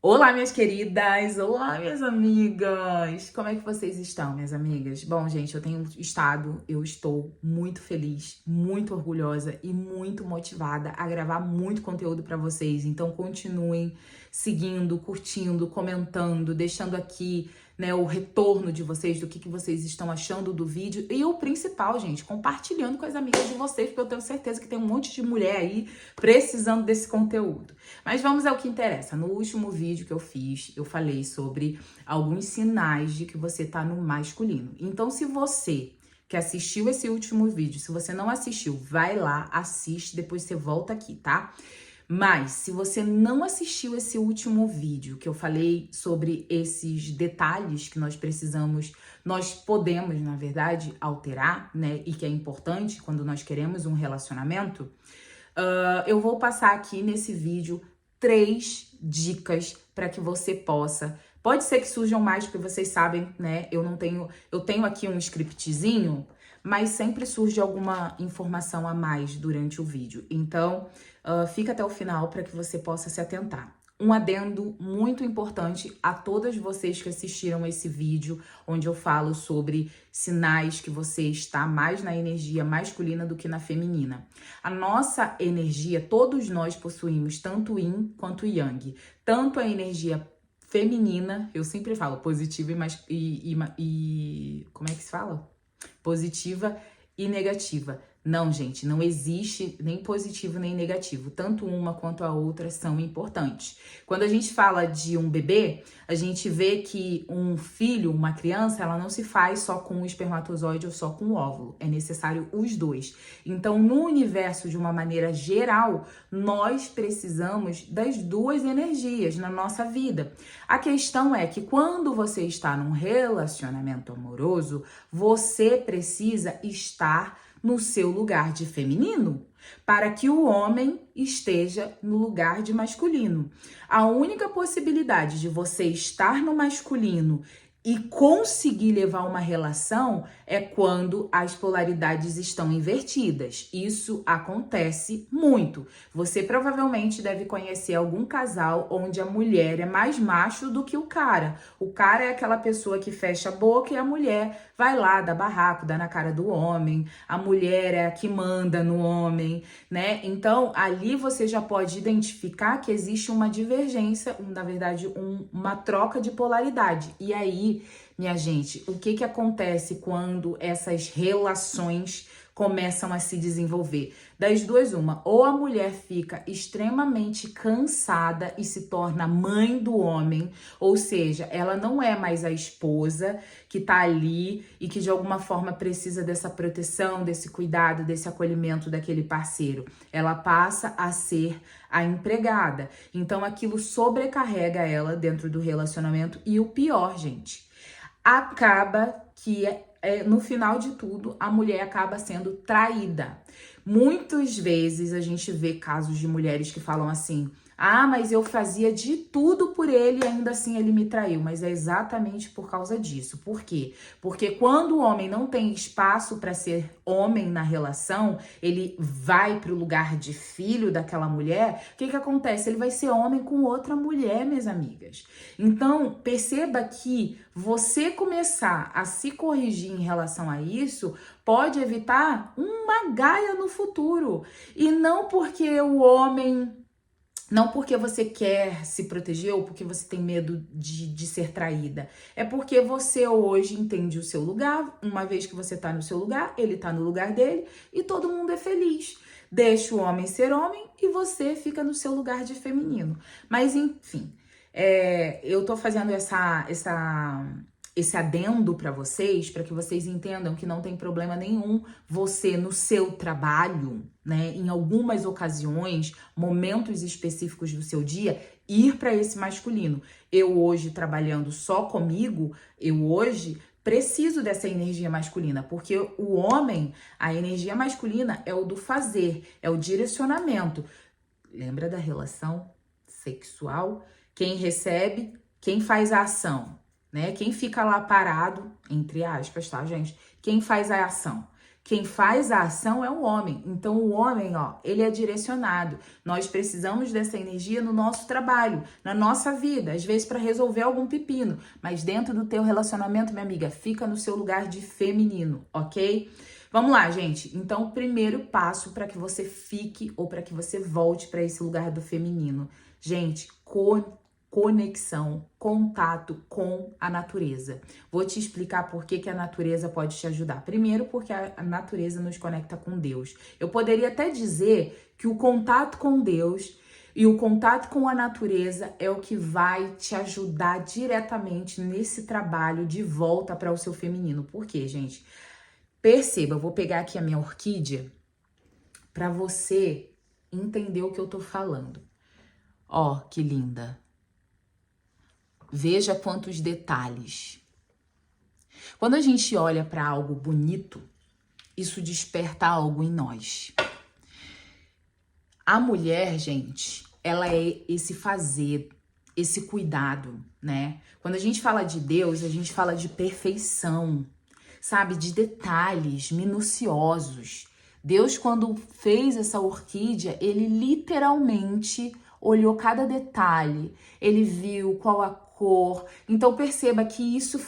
Olá, minhas queridas! Olá, minhas amigas! Como é que vocês estão, minhas amigas? Bom, gente, eu estou muito feliz, muito orgulhosa e muito motivada a gravar muito conteúdo para vocês. Então, continuem seguindo, curtindo, comentando, deixando aqui, né, o retorno de vocês, do que vocês estão achando do vídeo. E o principal, gente, compartilhando com as amigas de vocês, porque eu tenho certeza que tem um monte de mulher aí precisando desse conteúdo. Mas vamos ao que interessa. No último vídeo que eu fiz, eu falei sobre alguns sinais de que você tá no masculino. Então, se você que assistiu esse último vídeo, se você não assistiu, vai lá, assiste, depois você volta aqui, tá? Mas, se você não assistiu esse último vídeo, que eu falei sobre esses detalhes que nós podemos, na verdade, alterar, né? E que é importante quando nós queremos um relacionamento, eu vou passar aqui nesse vídeo 3 dicas para que você possa. Pode ser que surjam mais, porque vocês sabem, né? Eu tenho aqui um scriptzinho, mas sempre surge alguma informação a mais durante o vídeo. Então, fica até o final para que você possa se atentar. Um adendo muito importante a todas vocês que assistiram esse vídeo, onde eu falo sobre sinais que você está mais na energia masculina do que na feminina. A nossa energia, todos nós possuímos tanto yin quanto yang. Tanto a energia feminina, eu sempre falo positiva e como é que se fala? Positiva e negativa. Não, gente, não existe nem positivo nem negativo. Tanto uma quanto a outra são importantes. Quando a gente fala de um bebê, a gente vê que um filho, uma criança, ela não se faz só com o espermatozoide ou só com o óvulo. É necessário os dois. Então, no universo, de uma maneira geral, nós precisamos das duas energias na nossa vida. A questão é que quando você está num relacionamento amoroso, você precisa estar no seu lugar de feminino, para que o homem esteja no lugar de masculino. A única possibilidade de você estar no masculino e conseguir levar uma relação é quando as polaridades estão invertidas. Isso acontece muito. Você provavelmente deve conhecer algum casal onde a mulher é mais macho do que o cara. O cara é aquela pessoa que fecha a boca e a mulher vai lá, dá barraco, dá na cara do homem. A mulher é a que manda no homem, né? Então, ali você já pode identificar que existe uma divergência, na verdade, uma troca de polaridade. E aí, minha gente, o que acontece quando essas relações começam a se desenvolver? Das duas, uma. Ou a mulher fica extremamente cansada e se torna mãe do homem, ou seja, ela não é mais a esposa que tá ali e que de alguma forma precisa dessa proteção, desse cuidado, desse acolhimento daquele parceiro. Ela passa a ser a empregada. Então aquilo sobrecarrega ela dentro do relacionamento e o pior, gente, acaba que no final de tudo, a mulher acaba sendo traída. Muitas vezes a gente vê casos de mulheres que falam assim: ah, mas eu fazia de tudo por ele e ainda assim ele me traiu. Mas é exatamente por causa disso. Por quê? Porque quando o homem não tem espaço para ser homem na relação, ele vai para o lugar de filho daquela mulher, o que acontece? Ele vai ser homem com outra mulher, minhas amigas. Então, perceba que você começar a se corrigir em relação a isso pode evitar uma gaia no futuro. E não porque o homem... Não porque você quer se proteger ou porque você tem medo de ser traída. É porque você hoje entende o seu lugar. Uma vez que você tá no seu lugar, ele tá no lugar dele e todo mundo é feliz. Deixa o homem ser homem e você fica no seu lugar de feminino. Mas enfim, eu tô fazendo esse adendo para vocês, para que vocês entendam que não tem problema nenhum você no seu trabalho, né, em algumas ocasiões, momentos específicos do seu dia, ir para esse masculino. Eu hoje trabalhando só comigo, eu hoje preciso dessa energia masculina, porque o homem, a energia masculina é o do fazer, é o direcionamento. Lembra da relação sexual? Quem recebe, quem faz a ação, né? Quem fica lá parado, entre aspas, tá, gente? Quem faz a ação? Quem faz a ação é o homem. Então, o homem, ó, ele é direcionado. Nós precisamos dessa energia no nosso trabalho, na nossa vida, às vezes para resolver algum pepino. Mas dentro do teu relacionamento, minha amiga, fica no seu lugar de feminino, ok? Vamos lá, gente. Então, o primeiro passo para que você fique ou para que você volte para esse lugar do feminino. Gente, conexão, contato com a natureza. Vou te explicar por que a natureza pode te ajudar. Primeiro, porque a natureza nos conecta com Deus. Eu poderia até dizer que o contato com Deus e o contato com a natureza é o que vai te ajudar diretamente nesse trabalho de volta para o seu feminino. Por quê, gente? Perceba, eu vou pegar aqui a minha orquídea para você entender o que eu tô falando. Ó, que linda! Veja quantos detalhes. Quando a gente olha para algo bonito, isso desperta algo em nós. A mulher, gente, ela é esse fazer, esse cuidado, né? Quando a gente fala de Deus, a gente fala de perfeição, sabe? De detalhes minuciosos. Deus, quando fez essa orquídea, ele literalmente olhou cada detalhe, ele viu qual a cor. Então perceba que isso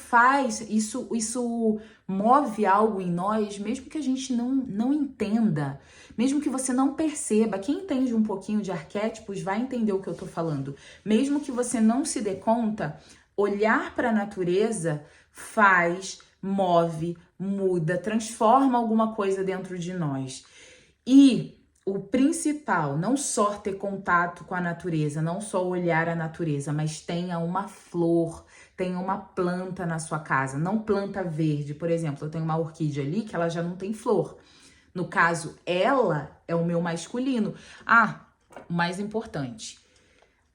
move algo em nós, mesmo que a gente não entenda, mesmo que você não perceba. Quem entende um pouquinho de arquétipos vai entender o que eu tô falando. Mesmo que você não se dê conta, olhar para a natureza move, muda, transforma alguma coisa dentro de nós. E o principal, não só ter contato com a natureza, não só olhar a natureza, mas tenha uma flor, tenha uma planta na sua casa, não planta verde. Por exemplo, eu tenho uma orquídea ali que ela já não tem flor. No caso, ela é o meu masculino. Ah, o mais importante,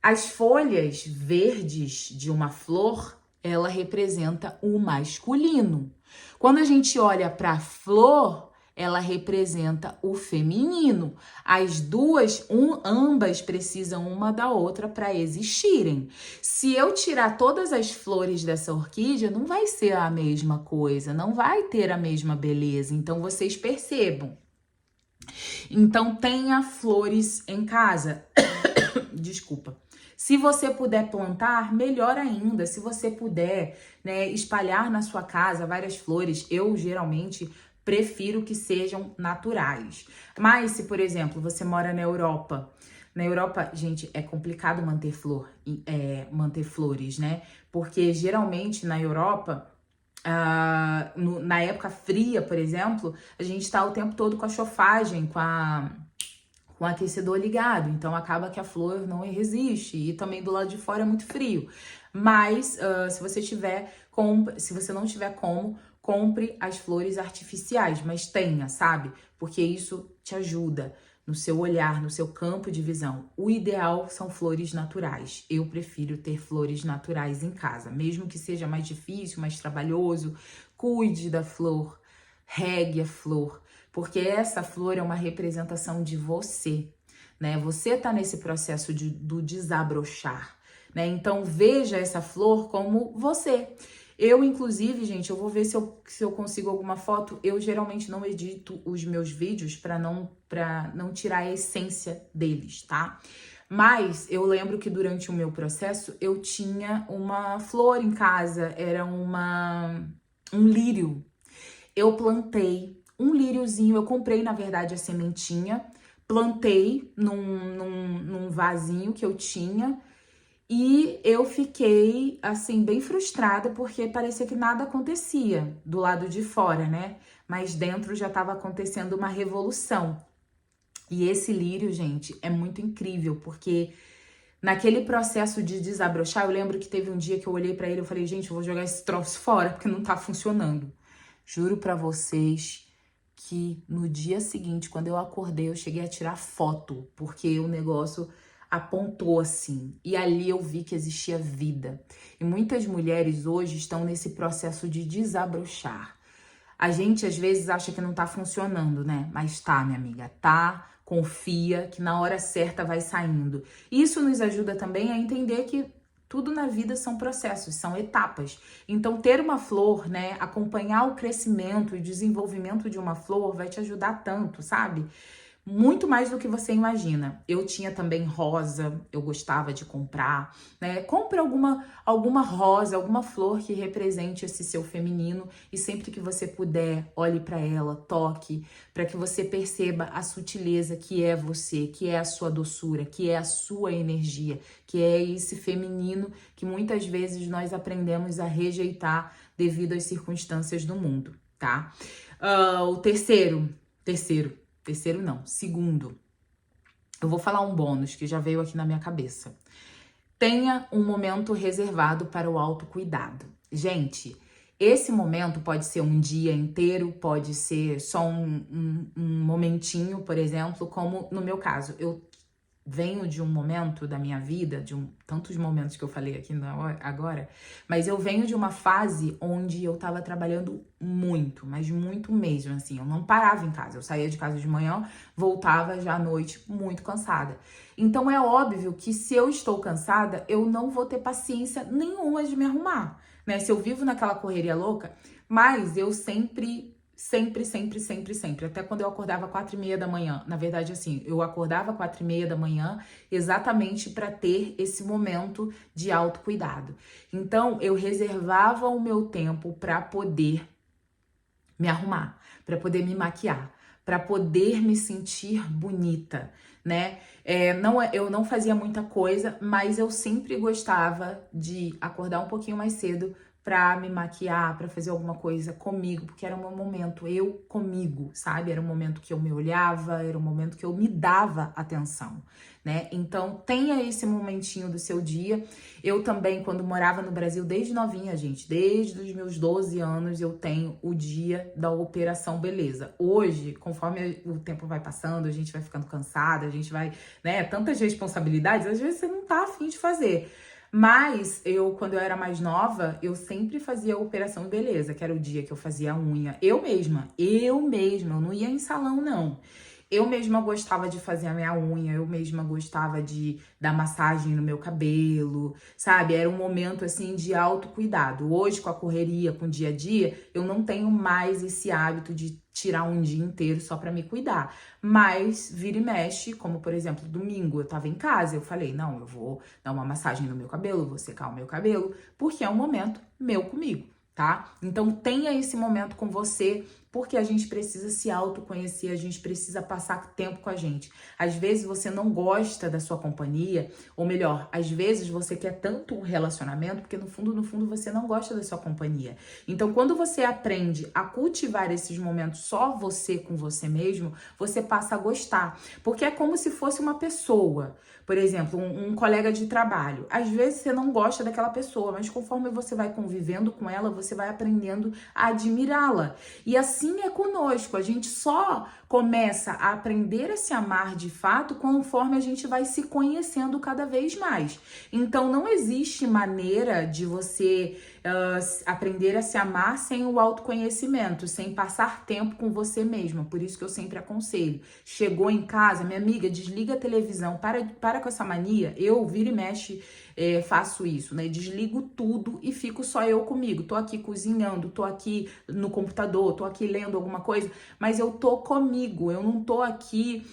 as folhas verdes de uma flor, ela representa o masculino. Quando a gente olha para a flor, ela representa o feminino. As duas, ambas precisam uma da outra para existirem. Se eu tirar todas as flores dessa orquídea, não vai ser a mesma coisa, não vai ter a mesma beleza. Então, vocês percebam. Então, tenha flores em casa. Desculpa. Se você puder plantar, melhor ainda. Se você puder, né, espalhar na sua casa várias flores, eu geralmente prefiro que sejam naturais. Mas se, por exemplo, você mora na Europa, gente, é complicado manter flores, né? Porque geralmente na Europa, na época fria, por exemplo, a gente tá o tempo todo com a chofagem, com o aquecedor ligado, então acaba que a flor não resiste, e também do lado de fora é muito frio. Mas se você não tiver como, compre as flores artificiais, mas tenha, sabe? Porque isso te ajuda no seu olhar, no seu campo de visão. O ideal são flores naturais. Eu prefiro ter flores naturais em casa, mesmo que seja mais difícil, mais trabalhoso. Cuide da flor, regue a flor, porque essa flor é uma representação de você, né? Você tá nesse processo do desabrochar, né? Então veja essa flor como você. Eu, inclusive, gente, eu vou ver se eu consigo alguma foto. Eu geralmente não edito os meus vídeos para não tirar a essência deles, tá? Mas eu lembro que durante o meu processo eu tinha uma flor em casa, era um lírio. Eu plantei um líriozinho, eu comprei, na verdade, a sementinha, plantei num vasinho que eu tinha. E eu fiquei, assim, bem frustrada, porque parecia que nada acontecia do lado de fora, né? Mas dentro já estava acontecendo uma revolução. E esse lírio, gente, é muito incrível, porque naquele processo de desabrochar, eu lembro que teve um dia que eu olhei pra ele e falei, gente, eu vou jogar esse troço fora, porque não tá funcionando. Juro pra vocês que no dia seguinte, quando eu acordei, eu cheguei a tirar foto, porque o negócio apontou assim, e ali eu vi que existia vida. E muitas mulheres hoje estão nesse processo de desabrochar. A gente às vezes acha que não tá funcionando, né? Mas tá, minha amiga, tá. Confia que na hora certa vai saindo. Isso nos ajuda também a entender que tudo na vida são processos, são etapas. Então, ter uma flor, né, acompanhar o crescimento e desenvolvimento de uma flor vai te ajudar tanto, sabe? Muito mais do que você imagina. Eu tinha também rosa, eu gostava de comprar, né? Compre alguma rosa, alguma flor que represente esse seu feminino e sempre que você puder, olhe para ela, toque, para que você perceba a sutileza que é você, que é a sua doçura, que é a sua energia, que é esse feminino que muitas vezes nós aprendemos a rejeitar devido às circunstâncias do mundo, tá? O terceiro não, segundo. Eu vou falar um bônus que já veio aqui na minha cabeça. Tenha um momento reservado para o autocuidado. Gente, esse momento pode ser um dia inteiro, pode ser só um momentinho, por exemplo, como no meu caso. Eu venho de um momento da minha vida, tantos momentos que eu falei aqui agora, mas eu venho de uma fase onde eu tava trabalhando muito, mas muito mesmo, assim, eu não parava em casa, eu saía de casa de manhã, voltava já à noite muito cansada. Então é óbvio que se eu estou cansada, eu não vou ter paciência nenhuma de me arrumar, né? Se eu vivo naquela correria louca, mas eu sempre, até quando eu acordava 4h30 da manhã. Na verdade, assim, eu acordava 4h30 da manhã exatamente para ter esse momento de autocuidado. Então, eu reservava o meu tempo para poder me arrumar, para poder me maquiar, para poder me sentir bonita, né? Eu não fazia muita coisa, mas eu sempre gostava de acordar um pouquinho mais cedo pra me maquiar, pra fazer alguma coisa comigo, porque era o meu momento, eu comigo, sabe? Era um momento que eu me olhava, era um momento que eu me dava atenção, né? Então, tenha esse momentinho do seu dia. Eu também, quando morava no Brasil, desde novinha, gente, desde os meus 12 anos, eu tenho o dia da Operação Beleza. Hoje, conforme o tempo vai passando, a gente vai ficando cansada, a gente vai, né, tantas responsabilidades, às vezes você não tá afim de fazer. Mas quando eu era mais nova, eu sempre fazia a Operação Beleza, que era o dia que eu fazia a unha. Eu mesma, eu não ia em salão, não. Eu mesma gostava de fazer a minha unha, eu mesma gostava de dar massagem no meu cabelo, sabe? Era um momento, assim, de autocuidado. Hoje, com a correria, com o dia a dia, eu não tenho mais esse hábito de tirar um dia inteiro só pra me cuidar. Mas vira e mexe, como por exemplo, domingo eu tava em casa, eu falei, não, eu vou dar uma massagem no meu cabelo, vou secar o meu cabelo, porque é um momento meu comigo, tá? Então tenha esse momento com você, porque a gente precisa se autoconhecer, a gente precisa passar tempo com a gente. Às vezes você não gosta da sua companhia, ou melhor, às vezes você quer tanto um relacionamento, porque no fundo você não gosta da sua companhia. Então quando você aprende a cultivar esses momentos só você com você mesmo, você passa a gostar. Porque é como se fosse uma pessoa. Por exemplo, um colega de trabalho. Às vezes você não gosta daquela pessoa, mas conforme você vai convivendo com ela, você vai aprendendo a admirá-la. E assim é conosco. A gente só começa a aprender a se amar de fato conforme a gente vai se conhecendo cada vez mais. Então não existe maneira de você aprender a se amar sem o autoconhecimento, sem passar tempo com você mesma. Por isso que eu sempre aconselho. Chegou em casa, minha amiga, desliga a televisão, para com essa mania. Eu vira e mexe, faço isso, né? Desligo tudo e fico só eu comigo. Tô aqui cozinhando, tô aqui no computador, tô aqui lendo alguma coisa, mas eu tô comigo, eu não tô aqui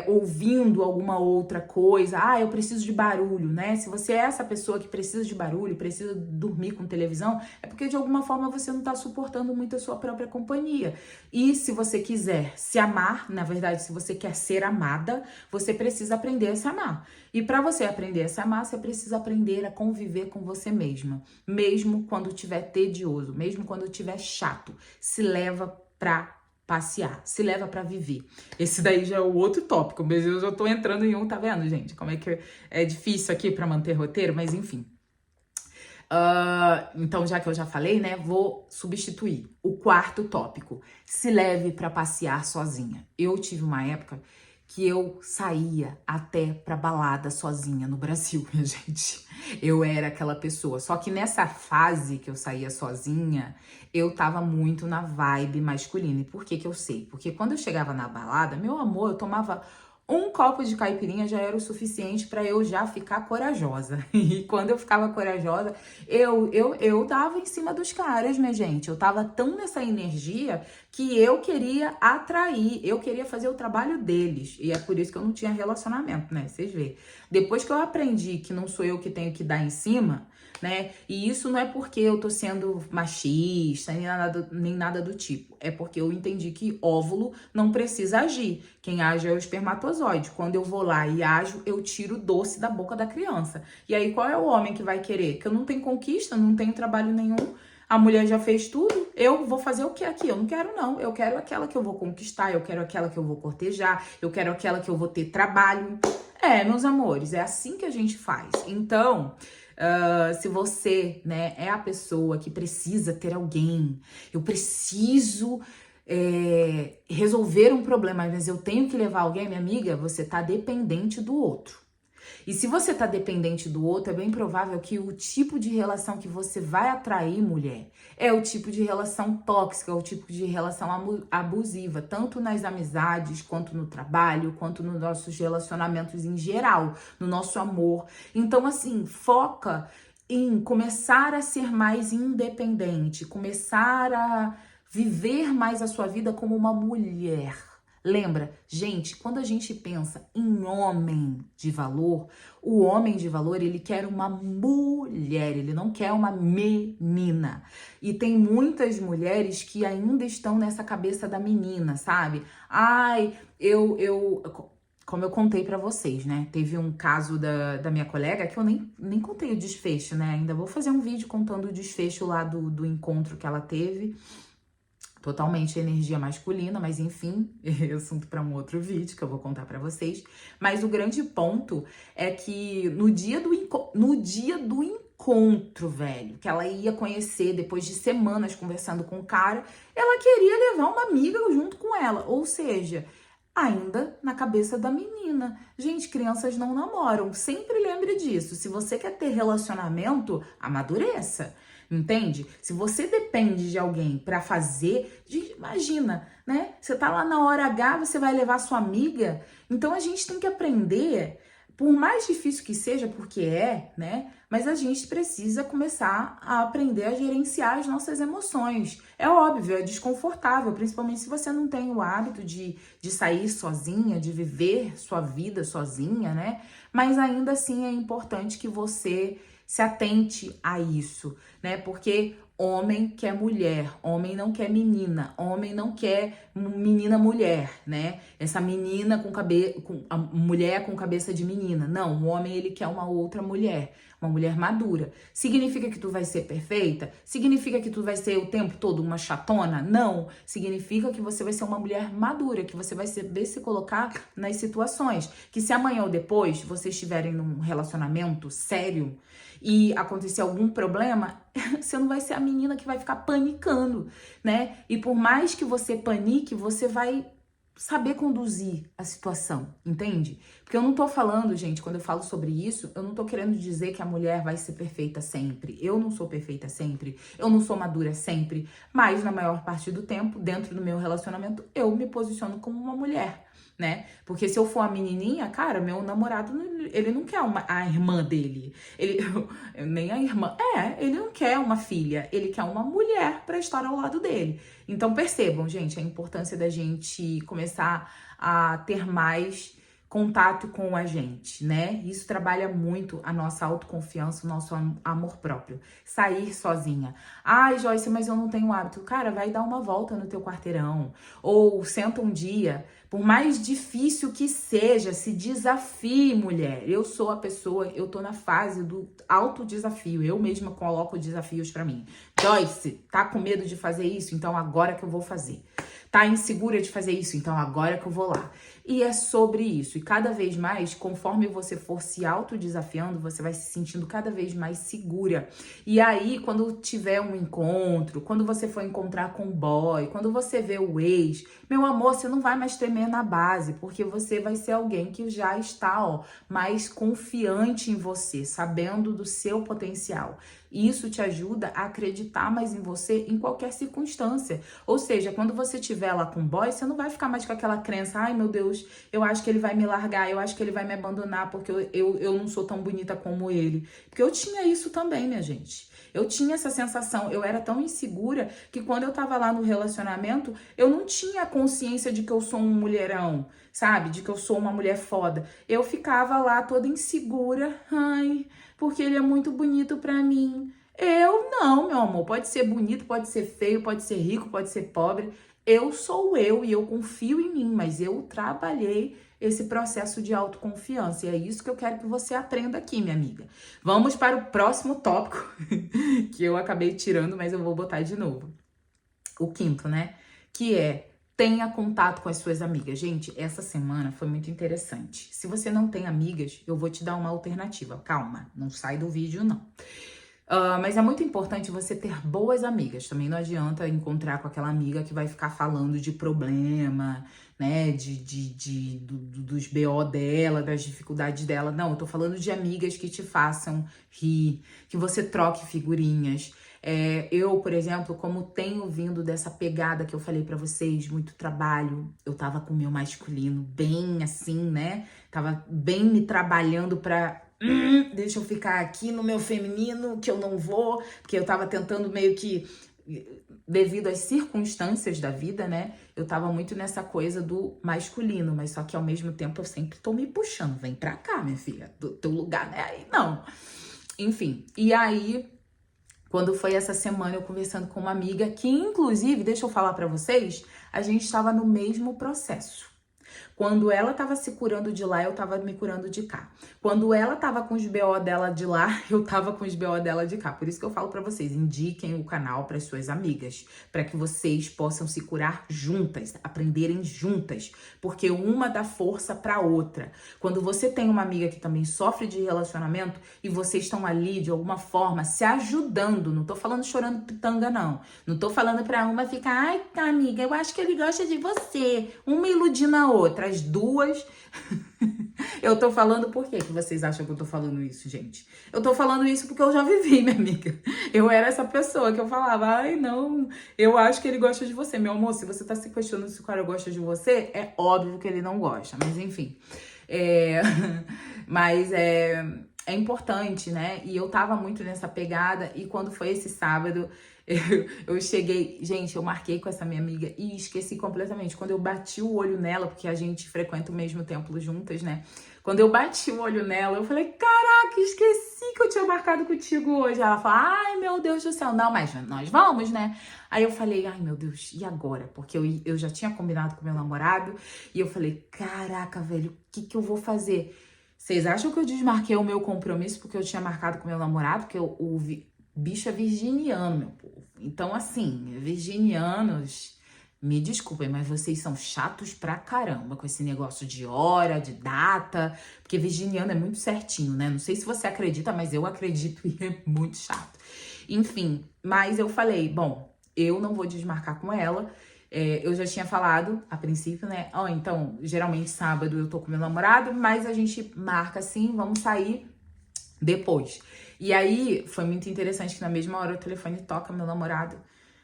ouvindo alguma outra coisa. Eu preciso de barulho, né? Se você é essa pessoa que precisa de barulho, precisa dormir com televisão, é porque de alguma forma você não tá suportando muito a sua própria companhia. E se você quiser se amar, na verdade, se você quer ser amada, você precisa aprender a se amar. E para você aprender a se amar, você precisa aprender a conviver com você mesma. Mesmo quando tiver tedioso, mesmo quando tiver chato, se leva pra passear, se leva pra viver. Esse daí já é o outro tópico, mas eu já tô entrando em um, tá vendo, gente? Como é que é difícil aqui pra manter roteiro, mas enfim. Então, já que eu já falei, né, vou substituir o quarto tópico. Se leve pra passear sozinha. Eu tive uma época que eu saía até pra balada sozinha no Brasil, minha gente. Eu era aquela pessoa. Só que nessa fase que eu saía sozinha, eu tava muito na vibe masculina. E por que que eu sei? Porque quando eu chegava na balada, meu amor, eu tomava Um copo de caipirinha já era o suficiente para eu já ficar corajosa. E quando eu ficava corajosa, eu dava em cima dos caras, minha gente. Eu tava tão nessa energia que eu queria atrair, eu queria fazer o trabalho deles. E é por isso que eu não tinha relacionamento, né? Vocês veem. Depois que eu aprendi que não sou eu que tenho que dar em cima, né? E isso não é porque eu tô sendo machista, nem nada do tipo. É porque eu entendi que óvulo não precisa agir. Quem age é o espermatozoide. Quando eu vou lá e ajo, eu tiro o doce da boca da criança. E aí, qual é o homem que vai querer? Que eu não tenho conquista, não tenho trabalho nenhum. A mulher já fez tudo, eu vou fazer o que aqui? Eu não quero, não. Eu quero aquela que eu vou conquistar, eu quero aquela que eu vou cortejar, eu quero aquela que eu vou ter trabalho. É, meus amores, é assim que a gente faz. Então, se você, né, é a pessoa que precisa ter alguém, eu preciso resolver um problema, mas eu tenho que levar alguém, minha amiga, você tá dependente do outro. E se você tá dependente do outro, é bem provável que o tipo de relação que você vai atrair, mulher, é o tipo de relação tóxica, é o tipo de relação abusiva, tanto nas amizades, quanto no trabalho, quanto nos nossos relacionamentos em geral, no nosso amor. Então, assim, foca em começar a ser mais independente, começar a viver mais a sua vida como uma mulher. Lembra, gente, quando a gente pensa em homem de valor, o homem de valor, ele quer uma mulher, ele não quer uma menina. E tem muitas mulheres que ainda estão nessa cabeça da menina, sabe? Ai, como eu contei pra vocês, né? Teve um caso da minha colega que eu nem contei o desfecho, né? Ainda vou fazer um vídeo contando o desfecho lá do encontro que ela teve. Totalmente energia masculina, mas enfim, é assunto para um outro vídeo que eu vou contar para vocês. Mas o grande ponto é que no dia do encontro, velho, que ela ia conhecer depois de semanas conversando com o cara, ela queria levar uma amiga junto com ela. Ou seja, ainda na cabeça da menina. Gente, crianças não namoram. Sempre lembre disso. Se você quer ter relacionamento, amadureça. Entende? Se você depende de alguém pra fazer, imagina, né? Você tá lá na hora H, você vai levar sua amiga. Então a gente tem que aprender, por mais difícil que seja, porque né? Mas a gente precisa começar a aprender a gerenciar as nossas emoções. É óbvio, é desconfortável, principalmente se você não tem o hábito de sair sozinha, de viver sua vida sozinha, né? Mas ainda assim é importante que você se atente a isso, né? Porque homem quer mulher, homem não quer menina, homem não quer menina mulher, né? Essa menina com a mulher com cabeça de menina. Não, o homem ele quer uma outra mulher, uma mulher madura. Significa que tu vai ser perfeita? Significa que tu vai ser o tempo todo uma chatona? Não. Significa que você vai ser uma mulher madura, que você vai saber se colocar nas situações. Que se amanhã ou depois vocês estiverem num relacionamento sério e acontecer algum problema, você não vai ser a menina que vai ficar panicando, né? E por mais que você panique, você vai saber conduzir a situação, entende? Porque eu não tô falando, gente, quando eu falo sobre isso, eu não tô querendo dizer que a mulher vai ser perfeita sempre. Eu não sou perfeita sempre, eu não sou madura sempre, mas na maior parte do tempo, dentro do meu relacionamento, eu me posiciono como uma mulher, né? Porque se eu for a menininha, cara, meu namorado, ele não quer a irmã dele. Ele nem a irmã. Ele não quer uma filha, ele quer uma mulher para estar ao lado dele. Então percebam, gente, a importância da gente começar a ter mais contato com a gente, né? Isso trabalha muito a nossa autoconfiança, o nosso amor próprio. Sair sozinha. Ai, Joyce, mas eu não tenho hábito. Cara, vai dar uma volta no teu quarteirão. Ou senta um dia. Por mais difícil que seja, se desafie, mulher. Eu sou a pessoa, eu tô na fase do autodesafio. Eu mesma coloco desafios pra mim. Joyce, tá com medo de fazer isso? Então agora que eu vou fazer. Tá insegura de fazer isso? Então agora que eu vou lá. E é sobre isso. E cada vez mais, conforme você for se autodesafiando, você vai se sentindo cada vez mais segura. E aí, quando tiver um encontro, quando você for encontrar com o boy, quando você vê o ex, meu amor, você não vai mais tremer na base, porque você vai ser alguém que já está, mais confiante em você, sabendo do seu potencial. Isso te ajuda a acreditar mais em você em qualquer circunstância. Ou seja, quando você estiver lá com o boy, você não vai ficar mais com aquela crença, ai meu Deus, Deus, eu acho que ele vai me largar, eu acho que ele vai me abandonar porque eu não sou tão bonita como ele. Porque eu tinha isso também, minha gente. Eu tinha essa sensação, eu era tão insegura que quando eu tava lá no relacionamento, eu não tinha consciência de que eu sou um mulherão, sabe? De que eu sou uma mulher foda. Eu ficava lá toda insegura, ai, porque ele é muito bonito pra mim. Eu não, meu amor. Pode ser bonito, pode ser feio, pode ser rico, pode ser pobre. Eu sou eu e eu confio em mim, mas eu trabalhei esse processo de autoconfiança. E é isso que eu quero que você aprenda aqui, minha amiga. Vamos para o próximo tópico, que eu acabei tirando, mas eu vou botar de novo. O quinto, né? Que é: tenha contato com as suas amigas. Gente, essa semana foi muito interessante. Se você não tem amigas, eu vou te dar uma alternativa. Calma, não sai do vídeo, não. Mas é muito importante você ter boas amigas. Também não adianta encontrar com aquela amiga que vai ficar falando de problema, né? Dos BO dela, das dificuldades dela. Não, eu tô falando de amigas que te façam rir, que você troque figurinhas. Eu, por exemplo, como tenho vindo dessa pegada que eu falei pra vocês, muito trabalho, eu tava com o meu masculino bem assim, né? Tava bem me trabalhando pra... deixa eu ficar aqui no meu feminino, que eu não vou, porque eu tava tentando meio que, devido às circunstâncias da vida, né? Eu tava muito nessa coisa do masculino, mas só que ao mesmo tempo eu sempre tô me puxando. Vem pra cá, minha filha, do teu lugar não é aí, não. Enfim, e aí, quando foi essa semana eu conversando com uma amiga, que inclusive, deixa eu falar pra vocês, a gente estava no mesmo processo. Quando ela tava se curando de lá, eu tava me curando de cá. Quando ela tava com os BO dela de lá, eu tava com os BO dela de cá. Por isso que eu falo pra vocês, indiquem o canal para suas amigas, para que vocês possam se curar juntas, aprenderem juntas, porque uma dá força pra outra. Quando você tem uma amiga que também sofre de relacionamento e vocês estão ali de alguma forma se ajudando, não tô falando chorando pitanga não. Não tô falando pra uma ficar, ai, amiga, eu acho que ele gosta de você, uma iludindo a outra. As duas. Eu tô falando por quê que vocês acham que eu tô falando isso, gente? Eu tô falando isso porque eu já vivi, minha amiga. Eu era essa pessoa que eu falava, ai, não, eu acho que ele gosta de você. Meu amor, se você tá se questionando se o cara gosta de você, é óbvio que ele não gosta. Mas enfim. Mas é importante, né? E eu tava muito nessa pegada. E quando foi esse sábado, eu cheguei... Gente, eu marquei com essa minha amiga e esqueci completamente. Quando eu bati o olho nela, porque a gente frequenta o mesmo templo juntas, né? Quando eu bati o olho nela, eu falei, caraca, esqueci que eu tinha marcado contigo hoje. Ela falou, ai, meu Deus do céu. Não, mas nós vamos, né? Aí eu falei, ai, meu Deus, e agora? Porque eu já tinha combinado com meu namorado. E eu falei, caraca, velho, o que eu vou fazer? Vocês acham que eu desmarquei o meu compromisso porque eu tinha marcado com meu namorado? Porque o bicho é virginiano, meu povo. Então, assim, virginianos, me desculpem, mas vocês são chatos pra caramba com esse negócio de hora, de data. Porque virginiano é muito certinho, né? Não sei se você acredita, mas eu acredito e é muito chato. Enfim, mas eu falei, bom, eu não vou desmarcar com ela. Eu já tinha falado a princípio, né? Então, geralmente sábado eu tô com meu namorado, mas a gente marca assim, vamos sair depois. E aí, foi muito interessante que na mesma hora o telefone toca, meu namorado.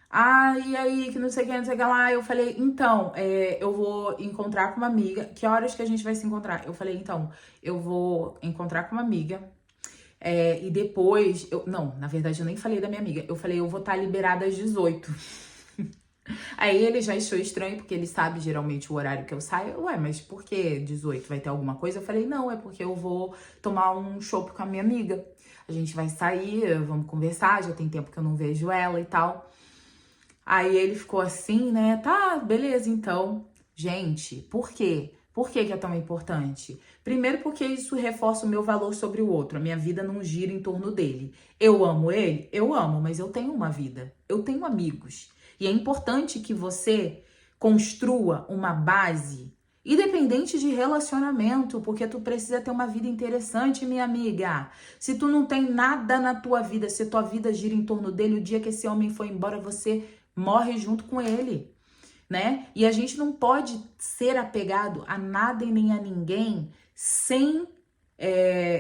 Ah, e aí, que não sei o que, não sei o que lá. Eu falei, então, eu vou encontrar com uma amiga. Que horas que a gente vai se encontrar? Eu falei, então, eu vou encontrar com uma amiga. E depois, não, na verdade eu nem falei da minha amiga. Eu falei, eu vou estar liberada às 18. Aí ele já achou estranho, porque ele sabe geralmente o horário que eu saio. Ué, mas por que 18? Vai ter alguma coisa? Eu falei, não, é porque eu vou tomar um chopp com a minha amiga. A gente vai sair, vamos conversar, já tem tempo que eu não vejo ela e tal. Aí ele ficou assim, né? Tá, beleza, então. Gente, por quê? Por que que é tão importante? Primeiro porque isso reforça o meu valor sobre o outro. A minha vida não gira em torno dele. Eu amo ele? Eu amo, mas eu tenho uma vida. Eu tenho amigos. E é importante que você construa uma base independente de relacionamento, porque tu precisa ter uma vida interessante, minha amiga. Se tu não tem nada na tua vida, se tua vida gira em torno dele, o dia que esse homem for embora, você morre junto com ele, né? E a gente não pode ser apegado a nada e nem a ninguém sem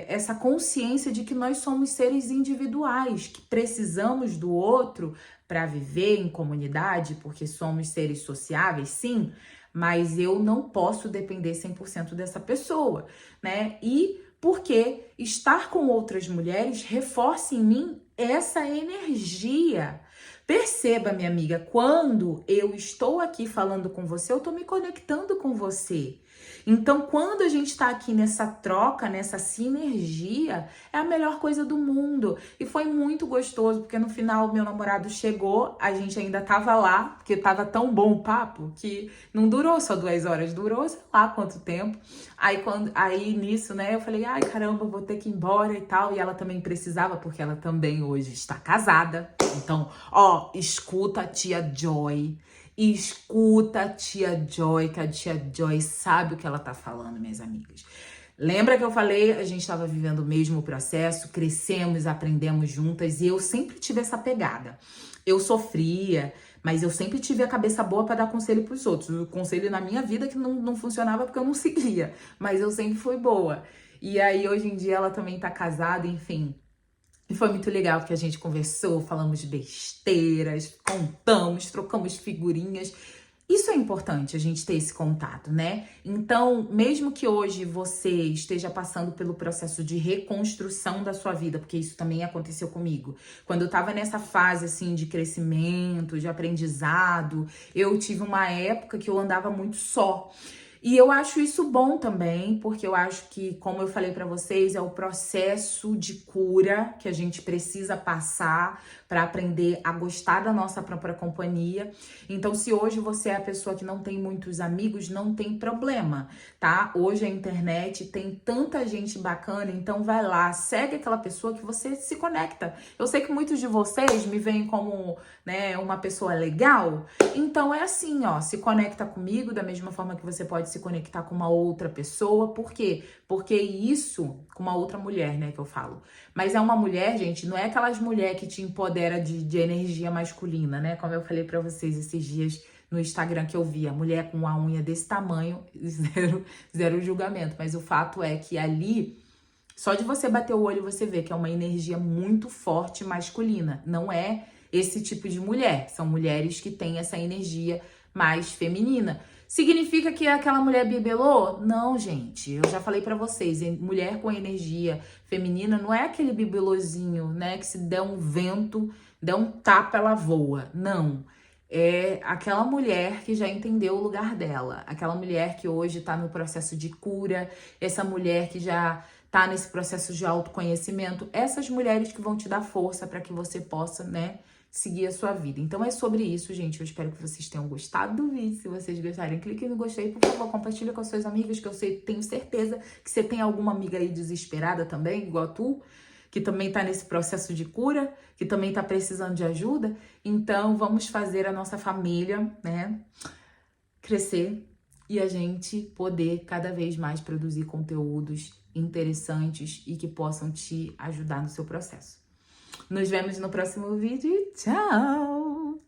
essa consciência de que nós somos seres individuais, que precisamos do outro para viver em comunidade, porque somos seres sociáveis, sim, mas eu não posso depender 100% dessa pessoa, né? E porque estar com outras mulheres reforça em mim essa energia. Perceba, minha amiga, quando eu estou aqui falando com você, eu estou me conectando com você. Então, quando a gente está aqui nessa troca, nessa sinergia, é a melhor coisa do mundo. E foi muito gostoso, porque no final meu namorado chegou, a gente ainda tava lá, porque tava tão bom o papo, que não durou só 2 horas, durou sei lá quanto tempo. Aí nisso, né, eu falei, ai caramba, vou ter que ir embora e tal. E ela também precisava, porque ela também hoje está casada. Então, ó, escuta a tia Joy. Escuta a tia Joy, que a tia Joy sabe o que ela tá falando, minhas amigas. Lembra que eu falei, a gente estava vivendo o mesmo processo, crescemos, aprendemos juntas e eu sempre tive essa pegada. Eu sofria, mas eu sempre tive a cabeça boa para dar conselho pros outros. O conselho na minha vida que não funcionava porque eu não seguia, mas eu sempre fui boa. E aí hoje em dia ela também tá casada, enfim. E foi muito legal porque a gente conversou, falamos besteiras, contamos, trocamos figurinhas. Isso é importante, a gente ter esse contato, né? Então, mesmo que hoje você esteja passando pelo processo de reconstrução da sua vida, porque isso também aconteceu comigo. Quando eu tava nessa fase, assim, de crescimento, de aprendizado, eu tive uma época que eu andava muito só. E eu acho isso bom também, porque eu acho que, como eu falei pra vocês, é o processo de cura que a gente precisa passar para aprender a gostar da nossa própria companhia. Então, se hoje você é a pessoa que não tem muitos amigos, não tem problema, tá? Hoje a internet tem tanta gente bacana, então vai lá, segue aquela pessoa que você se conecta. Eu sei que muitos de vocês me veem como, né, uma pessoa legal, então é assim, ó, se conecta comigo da mesma forma que você pode se conectar com uma outra pessoa. Por quê? Porque isso, com uma outra mulher, né, que eu falo. Mas é uma mulher, gente, não é aquelas mulheres que te empodera de energia masculina, né? Como eu falei pra vocês esses dias no Instagram que eu vi, a mulher com a unha desse tamanho, zero julgamento. Mas o fato é que ali, só de você bater o olho, você vê que é uma energia muito forte masculina. Não é esse tipo de mulher. São mulheres que têm essa energia mais feminina. Significa que aquela mulher bibelô? Não, gente. Eu já falei pra vocês, mulher com energia feminina não é aquele bibelôzinho, né, que se der um vento, der um tapa, ela voa. Não. É aquela mulher que já entendeu o lugar dela. Aquela mulher que hoje tá no processo de cura. Essa mulher que já tá nesse processo de autoconhecimento. Essas mulheres que vão te dar força para que você possa, né, seguir a sua vida. Então é sobre isso, gente. Eu espero que vocês tenham gostado do vídeo. Se vocês gostarem, clique no gostei. Por favor, compartilha com as suas amigas, que eu sei, tenho certeza que você tem alguma amiga aí desesperada também, igual tu, que também tá nesse processo de cura, que também tá precisando de ajuda. Então vamos fazer a nossa família, né, crescer e a gente poder cada vez mais produzir conteúdos interessantes e que possam te ajudar no seu processo. Nos vemos no próximo vídeo e tchau!